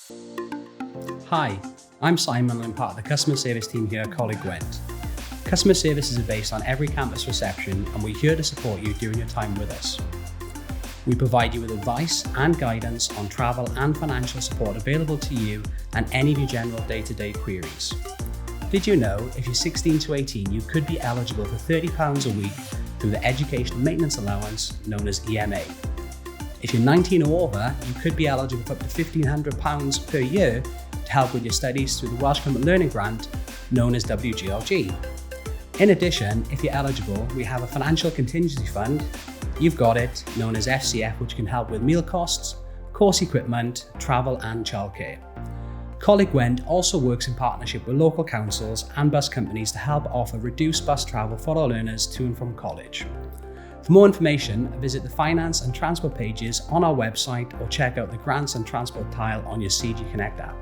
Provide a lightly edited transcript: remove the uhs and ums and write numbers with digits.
Hi, I'm Simon and I'm part of the customer service team here at Coleg Gwent. Customer services are based on every campus reception and we're here to support you during your time with us. We provide you with advice and guidance on travel and financial support available to you and any of your general day-to-day queries. Did you know if you're 16 to 18 you could be eligible for £30 a week through the Education Maintenance Allowance known as EMA. If you're 19 or over, you could be eligible for up to £1,500 per year to help with your studies through the Welsh Government Learning Grant known as WGLG. In addition, if you're eligible, we have a financial contingency fund, you've got it, known as FCF, which can help with meal costs, course equipment, travel and childcare. Coleg Gwent also works in partnership with local councils and bus companies to help offer reduced bus travel for our learners to and from college. For more information, visit the finance and transport pages on our website or check out the grants and transport tile on your CG Connect app.